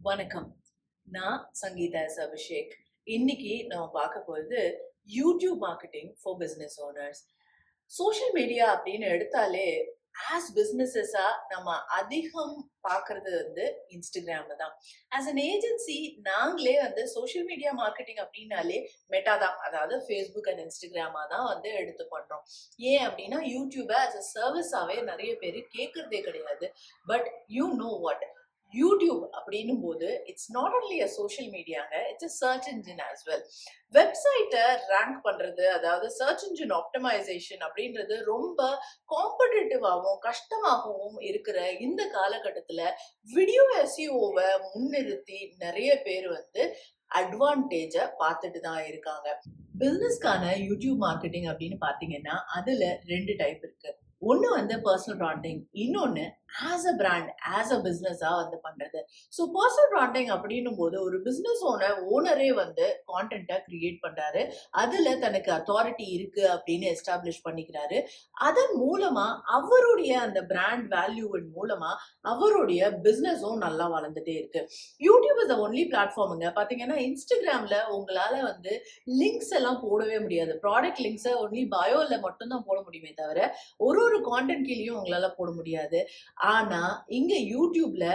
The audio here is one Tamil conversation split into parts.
வணக்கம். நான் சங்கீதா எஸ். அபிஷேக். இன்னைக்கு நம்ம பார்க்க போறது YouTube marketing for business owners. Social media அப்படின்னு எடுத்தாலே ஆஸ் பிசினஸஸா நம்ம அதிகம் பார்க்கறது இன்ஸ்டாகிராம் தான். ஆஸ் அன் ஏஜென்சி நாங்களே சோஷியல் மீடியா மார்க்கெட்டிங் அப்படின்னாலே மெட்டா தான், அதாவது ஃபேஸ்புக் அண்ட் இன்ஸ்டாகிராமா தான் எடுத்து பண்றோம். ஏன் அப்படின்னா யூடியூபை ஆஸ் அ சர்வீஸாவே நிறைய பேர் கேட்கறதே கிடையாது. But you know what, YouTube அப்படின்னும் போது it's not only a social மீடியாங்க, it's a search engine as well. வெப்சைட்டை ரேங்க் பண்றது, அதாவது சர்ச் இன்ஜின் ஆப்டிமைசேஷன் அப்படின்றது ரொம்ப காம்படிட்டிவாகவும் கஷ்டமாகவும் இருக்கிற இந்த காலகட்டத்தில் வீடியோ எஸ்இஓவை முன்னிறுத்தி நிறைய பேர் அட்வான்டேஜை பார்த்துட்டு தான் இருக்காங்க. பிசினஸ்க்கான யூடியூப் மார்க்கெட்டிங் அப்படின்னு பார்த்தீங்கன்னா அதுல ரெண்டு டைப் இருக்கு. ஒன்று பர்சனல் பிராண்டிங், இன்னொன்று as a brand as a பிஸ்னஸா பண்றது. ஸோ பர்சனல் பிராண்டிங் அப்படின்னும் போது ஒரு பிஸ்னஸ் ஓனரே கான்டென்ட்டை கிரியேட் பண்றாரு, அதுல தனக்கு அத்தாரிட்டி இருக்கு அப்படின்னு எஸ்டாப்ளிஷ் பண்ணிக்கிறாரு. அதன் மூலமா அவருடைய அந்த பிராண்ட் வேல்யூவின் மூலமா அவருடைய பிஸ்னஸும் நல்லா வளர்ந்துட்டே இருக்கு. யூடியூப் இஸ் த ஒன்லி பிளாட்ஃபார்முங்க. பாத்தீங்கன்னா இன்ஸ்டாகிராம்ல உங்களால லிங்க்ஸ் எல்லாம் போடவே முடியாது. ப்ராடக்ட் லிங்க்ஸை ஒன்லி பயோல மட்டும் தான் போட முடியுமே தவிர ஒரு கான்டென்ட் கீழேயும் உங்களால போட முடியாது. ஆனா இங்க யூடியூப்ல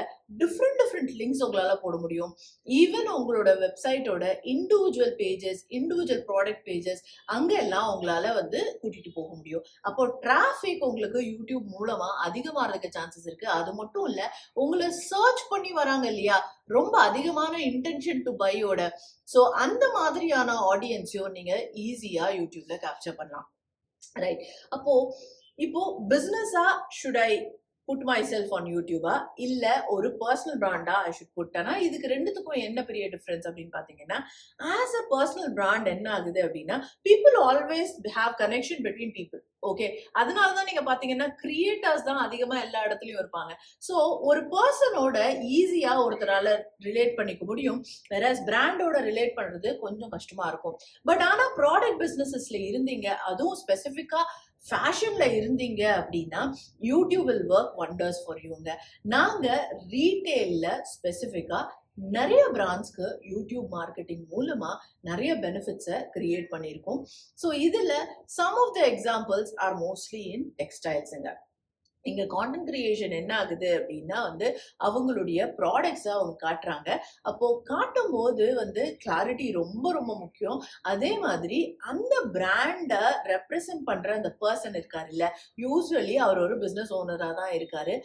டிஃப்ரெண்ட் லிங்க்ஸ் உங்களால போட முடியும். ஈவன் உங்களோட வெப்சைட்டோட individual pages, individual product pages அங்க எல்லாம் உங்களால கூட்டிட்டு போக முடியும். அப்போ டிராஃபிக் உங்களுக்கு யூடியூப் மூலமா அதிகமாறதுக்கு சான்சஸ் இருக்கு. அது மட்டும் இல்ல, உங்களை சர்ச் பண்ணி வராங்க இல்லையா, ரொம்ப அதிகமான இன்டென்ஷன் டு பையோட, ஸோ அந்த மாதிரியான ஆடியன்ஸையும் நீங்க ஈஸியா யூடியூப்ல கேப்சர் பண்ணலாம். ரைட். அப்போ இப்போ பிசினஸா should I put myself on யூடியூபா இல்ல ஒரு பர்சனல் பிராண்டா ஐ ஷுட் புட்டனா, இதுக்கு ரெண்டுத்துக்கும் என்ன பெரிய டிஃபரன்ஸ் அப்படின்னு பாத்தீங்கன்னா, ஆஸ் அ பர்சனல் பிராண்ட் என்ன ஆகுது அப்படின்னா people always have connection between people. Okay, அதனாலதான் நீங்க பாத்தீங்கன்னா கிரியேட்டர்ஸ் தான் அதிகமா எல்லா இடத்துலயும் இருப்பாங்க. ஸோ ஒரு பர்சனோட ஈஸியா ஒருத்தரால ரிலேட் பண்ணிக்க முடியும், வேறஸ் பிராண்டோட ரிலேட் பண்றது கொஞ்சம் கஷ்டமா இருக்கும். பட் ஆனா ப்ராடக்ட் பிசினஸஸ்ல இருந்தீங்க, அதுவும் ஸ்பெசிஃபிக்கா ஃபேஷன்ல இருந்தீங்க அப்படின்னா YouTube will work wonders for யூங்க. நாங்க ரீட்டெயில்ல ஸ்பெசிஃபிக்கா நிறைய பிராண்ட்ஸ்க்கு யூடியூப் மார்க்கெட்டிங் மூலமா நிறைய பெனிஃபிட்ஸை கிரியேட் பண்ணியிருக்கோம். ஸோ இதுல some of the examples are mostly in டெக்ஸ்டைல்ஸுங்க. இங்க கான்டென்ட் கிரியேஷன் என்ன ஆகுது அப்படின்னா அவங்களுடைய ப்ராடக்ட்ஸை அவங்க காட்டுறாங்க. அப்போ காட்டும் போது கிளாரிட்டி ரொம்ப ரொம்ப முக்கியம். அதே மாதிரி அந்த பிராண்டை ரெப்ரசன்ட் பண்ற அந்த பர்சன் இருக்காரு இல்ல, யூஸ்வலி அவர் ஒரு பிசினஸ் ஓனரா தான் இருக்காரு.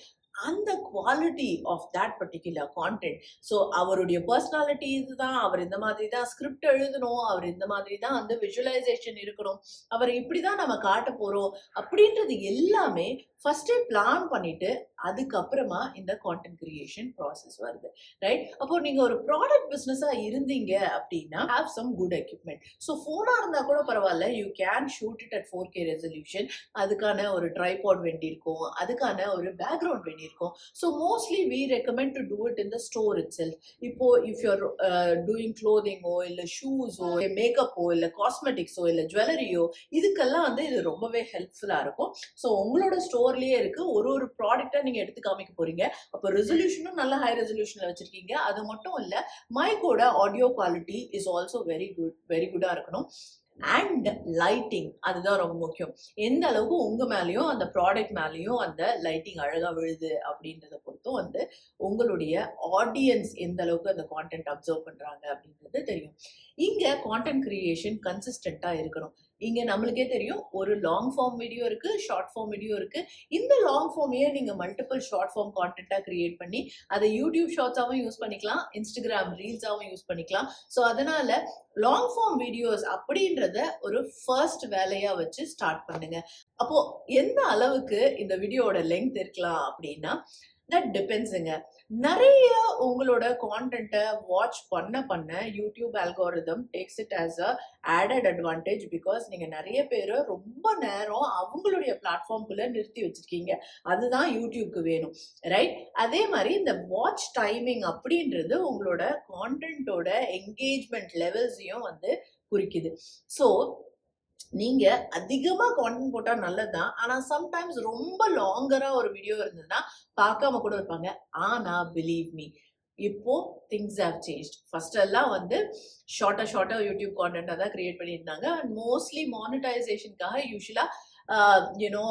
அந்த quality of that particular content, so அவருடைய பர்சனாலிட்டி இதுதான், அவர் இந்த மாதிரி தான் ஸ்கிரிப்ட் எழுதணும், அவர் இந்த மாதிரி தான் விஷுவலைசேஷன் இருக்கணும், அவர் இப்படிதான் நம்ம காட்ட போறோம் அப்படின்றது எல்லாமே ஃபர்ஸ்டே பிளான் பண்ணிட்டு அதுக்கப்புறமா இந்த கான்டென்ட் கிரியேஷன் ப்ராசஸ் வருது. ரைட். அப்போ நீங்க ஒரு ப்ராடக்ட் பிசினஸா இருந்தீங்க அப்படின்னா have some good equipment. So ஃபோனா இருந்தா கூட பரவாயில்ல, you can shoot it at 4K resolution. அதுக்கான ஒரு ட்ரைபாட் வேண்டியிருக்கும், அதுக்கான ஒரு பேக்ரவுண்ட் வேண்டியிருக்கும். So mostly we recommend to do it in the store itself. இப்போ இஃப் யூர் டூயிங் க்ளோதிங்கோ இல்லை ஷூஸோ மேக்கப்போ இல்லை காஸ்மெட்டிக்ஸோ இல்லை ஜுவல்லரியோ, இதுக்கெல்லாம் இது ரொம்பவே ஹெல்ப்ஃபுல்லா இருக்கும். ஸோ உங்களோட ஸ்டோர்லயே இருக்கு, ஒரு ப்ராடக்ட்டை நீங்க எடுத்து காமிக்க போறீங்க. அப்போ ரெசல்யூஷனும் நல்ல ஹை ரெசல்யூஷன்ல வச்சிருக்கீங்க. அது மட்டும் இல்ல, மைக்கோட audio quality is also very குட்டா இருக்கணும். அண்ட் லைட்டிங், அதுதான் ரொம்ப முக்கியம். எந்த அளவுக்கு உங்க மேலேயும் அந்த ப்ராடக்ட் மேலேயும் அந்த லைட்டிங் அழகா விழுது அப்படின்றத பொறுத்தும் உங்களுடைய ஆடியன்ஸ் எந்த அளவுக்கு அந்த கான்டென்ட் அப்சர்வ் பண்றாங்க அப்படின்றது தெரியும். இங்க கான்டென்ட் கிரியேஷன் கன்சிஸ்டண்டா இருக்கணும். இங்க நம்மளுக்கே தெரியும், ஒரு லாங் ஃபார்ம் வீடியோ இருக்கு, ஷார்ட் ஃபார்ம் வீடியோ இருக்கு. இந்த லாங் ஃபார்மையே நீங்க மல்டிபிள் ஷார்ட் ஃபார்ம் கான்டென்ட்டா கிரியேட் பண்ணி அதை யூடியூப் ஷார்ட்ஸாவும் யூஸ் பண்ணிக்கலாம், இன்ஸ்டாகிராம் ரீல்ஸாவும் யூஸ் பண்ணிக்கலாம். ஸோ அதனால லாங் ஃபார்ம் வீடியோஸ் அப்படின்றத ஒரு ஃபர்ஸ்ட் வேலையா வச்சு ஸ்டார்ட் பண்ணுங்க. அப்போ எந்த அளவுக்கு இந்த வீடியோட லெங்த் இருக்கலாம் அப்படின்னா தட் டிபெண்ட்ஸுங்க. நிறைய உங்களோட கான்டென்ட்டை வாட்ச் பண்ண YouTube algorithm takes it as a added advantage. Because நீங்க நிறைய பேர் ரொம்ப நேரம் அவங்களுடைய பிளாட்ஃபார்ம்குள்ள நிறுத்தி வச்சிருக்கீங்க, அதுதான் யூடியூப்க்கு வேணும். ரைட். அதே மாதிரி இந்த வாட்ச் டைமிங் அப்படின்றது உங்களோட கான்டென்ட்டோட என்கேஜ்மெண்ட் லெவல்ஸையும் குறிக்குது. ஸோ நீங்க அதிகமா கான்டென்ட் போட்டா நல்லதுதான். ஆனா சம்டைம்ஸ் ரொம்ப லாங்கரா ஒரு வீடியோ இருந்ததுன்னா பார்க்காம கூட இருப்பாங்க. ஆனா பிலீவ் மீ, இப்போ திங்ஸ் ஹேவ் சேஞ்ச்ட். ஃபர்ஸ்ட் எல்லாம் வந்து ஷார்ட்டா யூடியூப் கான்டென்ட்டா தான் கிரியேட் பண்ணியிருந்தாங்க. அண்ட் மோஸ்ட்லி மானிட்டைசேஷனுக்காக யூசுவலா யூனோ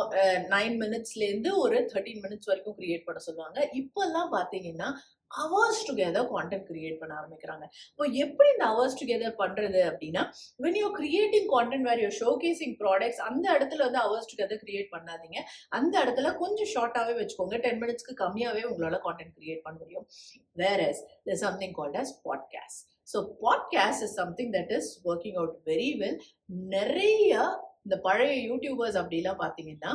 9 மினிட்ஸ்லேருந்து ஒரு 13 மினிட்ஸ் வரைக்கும் கிரியேட் பண்ண சொல்லுவாங்க. இப்போல்லாம் பார்த்தீங்கன்னா ஹவர்ஸ் டுகெதர் கான்டென்ட் கிரியேட் பண்ண ஆரம்பிக்கிறாங்க. இப்போ எப்படி இந்த ஹவர்ஸ் டுகெதர் பண்றது அப்படின்னா, when you're creating content where you're showcasing products, அந்த இடத்துல வந்து ஹவர்ஸ் டுகெதர் கிரியேட் பண்ணாதீங்க. அந்த இடத்துல கொஞ்சம் ஷார்ட்டாவே வச்சுக்கோங்க. 10 மினிட்ஸ்க்கு கம்மியாவே உங்களால கான்டென்ட் கிரியேட் பண்ண முடியும். Whereas there's something called as podcast. So podcast is something that is working out very well. நிறைய இந்த பழைய யூடியூபர்ஸ் அப்படிலாம் பார்த்தீங்கன்னா,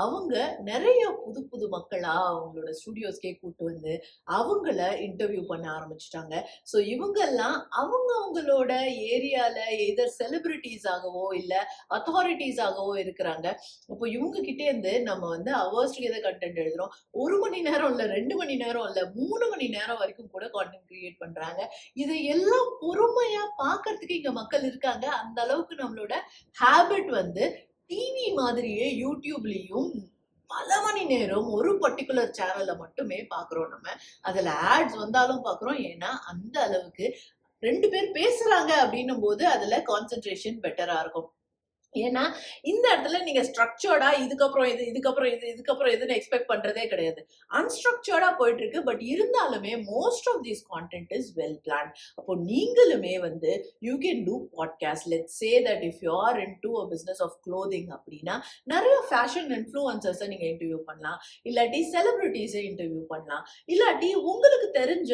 அவங்க நிறைய புது புது மக்களா அவங்களோட ஸ்டுடியோஸ்க்கே கூட்டு வந்து அவங்கள இன்டர்வியூ பண்ண ஆரம்பிச்சுட்டாங்க. ஸோ இவங்கெல்லாம் அவங்களோட ஏரியால எதர் செலிபிரிட்டிஸ் ஆகவோ இல்ல அத்தாரிட்டிஸ் ஆகவோ இருக்கிறாங்க. அப்போ இவங்க கிட்டே இருந்து நம்ம வந்து ஹவர்ஸ் டுகெதர் கண்டென்ட் எழுதுறோம். 1 மணி நேரம் இல்ல, 2 மணி நேரம் இல்ல, 3 மணி நேரம் வரைக்கும் கூட கான்டென்ட் கிரியேட் பண்றாங்க. இதை எல்லாம் பொறுமையா பார்க்கறதுக்கு இங்க மக்கள் இருக்காங்க. அந்த அளவுக்கு நம்மளோட ஹேபிட் வந்து டிவி மாதிரியே யூடியூப்லயும் பல மணி நேரம் ஒரு பர்டிகுலர் சேனல்ல மட்டுமே பாக்குறோம். நம்ம அதுல ஆட்ஸ் வந்தாலும் பாக்குறோம். ஏன்னா அந்த அளவுக்கு 2 பேர் பேசுறாங்க அப்படின்னும் போது அதுல கான்சென்ட்ரேஷன் பெட்டரா இருக்கும். ஏன்னா இந்த இடத்துல நீங்க ஸ்ட்ரக்சர்டா இதுக்கப்புறம் இதுன்னு எக்ஸ்பெக்ட் பண்றதே கிடையாது. அன்ஸ்ட்ரக்சர்டா போயிட்டு இருக்கு. பட் இருந்தாலுமே most of these content is well plan. அப்போ நீங்களுமே வந்து you can do podcast. Let's say that if you are into a business of clothing அப்படின்னா நிறைய ஃபேஷன் இன்ஃப்ளூயன்சர்ஸை நீங்க இன்டர்வியூ பண்ணலாம். இல்லாட்டி செலிபிரிட்டிஸை இன்டர்வியூ பண்ணலாம். இல்லாட்டி உங்களுக்கு தெரிஞ்ச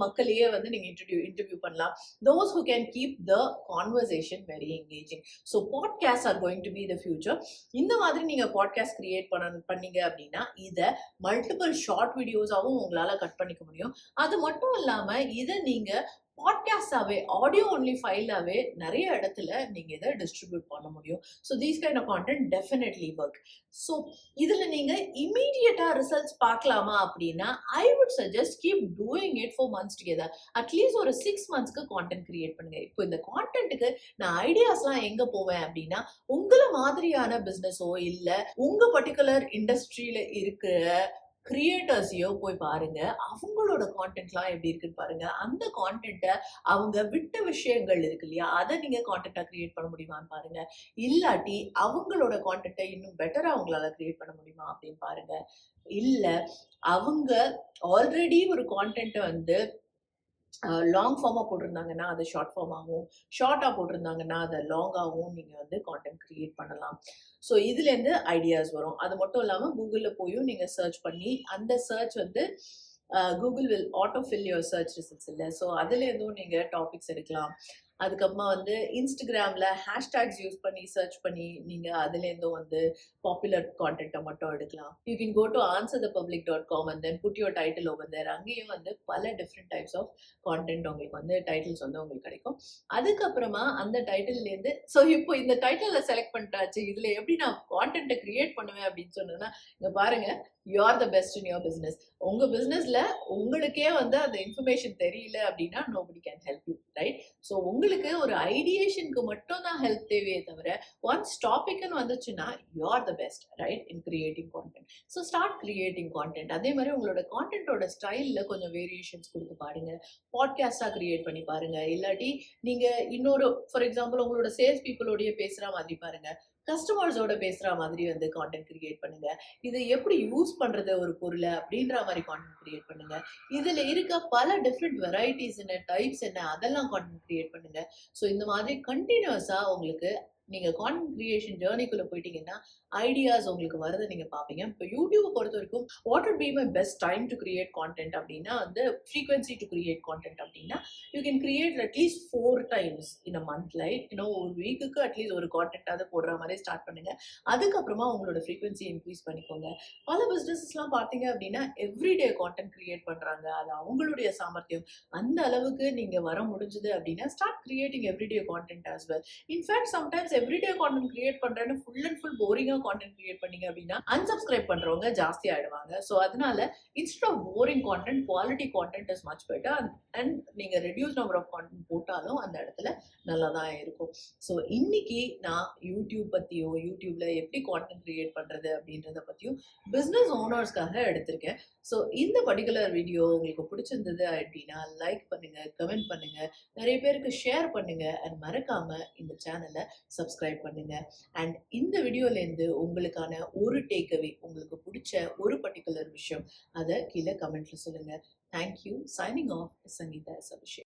மக்களையே வந்து நீங்க இன்டர்வியூ பண்ணலாம். Those who can keep the conversation very engaging. So podcasts are going to be the future. இந்த மாதிரி நீங்க பாட்காஸ்ட் கிரியேட் பண்ணீங்க அப்படின்னா இதை மல்டிபிள் ஷார்ட் வீடியோஸாவும் உங்களால கட் பண்ணிக்க முடியும். அது மட்டும் இல்லாம இதை நீங்க பாட்காஸ்டாவே ஆடியோ ஒன்லி ஃபைலாவே நிறைய இடத்துல நீங்க இதை டிஸ்ட்ரிபியூட் பண்ண முடியும். So these kind of content definitely work. So இதுல நீங்க இமீடியட்டா ரிசல்ட்ஸ் பார்க்கலாமா அப்படின்னா I would suggest keep doing it for months together. At least ஒரு 6 மந்த்ஸ்க்கு கான்டென்ட் கிரியேட் பண்ணுங்க. இப்போ இந்த கான்டென்ட்டுக்கு நான் ஐடியாஸ்லாம் எங்க போவேன் அப்படின்னா, உங்களை மாதிரியான பிசினஸோ இல்ல உங்க பர்டிகுலர் இண்டஸ்ட்ரியில இருக்கிற கிரியேட்டர்ஸையோ போய் பாருங்க. அவங்களோட கான்டென்ட்லாம் எப்படி இருக்குன்னு பாருங்க. அந்த கான்டென்ட்டை அவங்க விட்ட விஷயங்கள் இருக்கு இல்லையா, அதை நீங்க கான்டென்ட்டா கிரியேட் பண்ண முடியுமான்னு பாருங்க. இல்லாட்டி அவங்களோட கான்டென்ட்டை இன்னும் பெட்டரா அவங்களால கிரியேட் பண்ண முடியுமா அப்படின்னு பாருங்க. இல்ல அவங்க ஆல்ரெடி ஒரு கான்டென்ட்டை வந்து லாங் ஃபார்மாக போட்டிருந்தாங்கன்னா அதை ஷார்ட் ஃபார்ம் ஆகும், ஷார்ட்டாக போட்டிருந்தாங்கன்னா அதை லாங்காகவும் நீங்கள் வந்து கான்டென்ட் கிரியேட் பண்ணலாம். ஸோ இதுலேருந்து ஐடியாஸ் வரும். அது மட்டும் இல்லாமல் கூகுளில் போயும் நீங்கள் சர்ச் பண்ணி அந்த சர்ச் வந்து Google will auto fill your search results இல்லை. ஸோ அதுலேருந்தும் நீங்கள் டாபிக்ஸ் எடுக்கலாம். அதுக்கப்புறமா வந்து இன்ஸ்டாகிராமில் ஹேஷ்டேக்ஸ் யூஸ் பண்ணி சர்ச் பண்ணி நீங்கள் அதுலேருந்தும் வந்து பாப்புலர் கான்டென்ட்டை மட்டும் எடுக்கலாம். You can go to answerthepublic.com and then put your title over there. அங்கேயும் வந்து பல டிஃப்ரெண்ட் டைப்ஸ் ஆஃப் கான்டென்ட் உங்களுக்கு வந்து டைட்டில்ஸ் வந்து உங்களுக்கு கிடைக்கும். அதுக்கப்புறமா அந்த டைட்டில்லேருந்து இப்போ இந்த டைட்டிலில் செலக்ட் பண்ணிட்டாச்சு, இதில் எப்படி நான் கான்டென்ட்டை கிரியேட் பண்ணுவேன் அப்படின்னு சொன்னேன்னா, இங்கே பாருங்கள், you are the best in your business. உங்கள் பிஸ்னஸில் உங்களுக்கே வந்து அந்த இன்ஃபர்மேஷன் தெரியல அப்படின்னா nobody can help you, right? So உங்களுக்கு ஒரு ஐடியேஷனுக்கு மட்டும் தான் ஹெல்ப் தேவையே தவிர ஒன்ஸ் டாபிக்னு வந்துச்சுன்னா you are the best, right, in creating content. So start creating content. அதே மாதிரி உங்களோட கான்டென்ட்டோட ஸ்டைலில் கொஞ்சம் வேரியேஷன்ஸ் கொடுத்து பாருங்க. பாட்காஸ்டாக கிரியேட் பண்ணி பாருங்க. இல்லாட்டி நீங்கள் இன்னொரு ஃபார் எக்ஸாம்பிள் உங்களோட சேல்ஸ் பீப்புளோடைய பேசுகிற மாதிரி பாருங்க, கஸ்டமர்ஸோட பேசுற மாதிரி வந்து கான்டென்ட் கிரியேட் பண்ணுங்க. இதை எப்படி யூஸ் பண்றது ஒரு பொருளை அப்படின்ற மாதிரி கான்டென்ட் கிரியேட் பண்ணுங்க. இதுல இருக்க பல டிஃப்ரெண்ட் வெரைட்டிஸ் என்ன, டைப்ஸ் என்ன, அதெல்லாம் கான்டென்ட் கிரியேட் பண்ணுங்க. ஸோ இந்த மாதிரி கண்டினியூஸா உங்களுக்கு நீங்க கான்டென்ட் கிரியேஷன் ஜேர்னிக்குள்ள போயிட்டீங்கன்னா ஐடியாஸ் உங்களுக்கு வரதை நீங்க பாப்பீங்க. இப்போ யூடியூப் பொறுத்த வரைக்கும் what would be my best time to create content அப்படின்னா வந்து ஃப்ரீக்வன்சி டு கிரியேட் கான்டென்ட் அப்படின்னா you can create at least 4 times in a month. Like ஒரு வீக்குக்கு அட்லீஸ்ட் ஒரு கான்டென்ட்டாவது போடுற மாதிரி ஸ்டார்ட் பண்ணுங்க. அதுக்கப்புறமா உங்களோட ஃப்ரீக்வன்சி இன்க்ரீஸ் பண்ணிக்கோங்க. பல பிஸ்னஸ்லாம் பார்த்தீங்க அப்படின்னா எவ்ரிடே கான்டென்ட் கிரியேட் பண்றாங்க. அது அவங்களுடைய சாமர்த்தியம். அந்த அளவுக்கு நீங்க வர முடிஞ்சது அப்படின்னா start creating everyday content as well. In fact sometimes everyday content create பண்றேன்னு ஃபுல் அண்ட் ஃபுல் போரிங்கா கான்டென்ட் கிரியேட் பண்ணீங்க அப்படின்னா அன்சப்ஸ்கிரைப் பண்றவங்க ஜாஸ்தி ஆயிடுவாங்க. ஸோ அதனால instead of boring content, quality content is much better. And நீங்க ரெடியூஸ் நம்பர் ஆஃப் கான்டென்ட் போட்டாலும் அந்த இடத்துல நல்லா தான் இருக்கும். ஸோ இன்னைக்கு நான் யூடியூப் பத்தியோ, யூடியூப்ல எப்படி கான்டென்ட் கிரியேட் பண்றது அப்படின்றத பத்தியும் பிசினஸ் ஓனர்ஸ்க்காக எடுத்திருக்கேன். ஸோ இந்த பர்டிகுலர் வீடியோ உங்களுக்கு பிடிச்சிருந்தது அப்படின்னா லைக் பண்ணுங்க, கமெண்ட் பண்ணுங்க, நிறைய பேருக்கு ஷேர் பண்ணுங்க அண்ட் மறக்காம இந்த சேனலை சப்ஸ்கிரைப் பண்ணுங்க. அண்ட் இந்த வீடியோலேருந்து உங்களுக்கான ஒரு டேக்அவே, உங்களுக்கு பிடிச்ச ஒரு பர்டிகுலர் விஷயம் அதை கீழே கமெண்ட்ல சொல்லுங்க. Thank you. Signing off, Sangeetha S. Abhishek.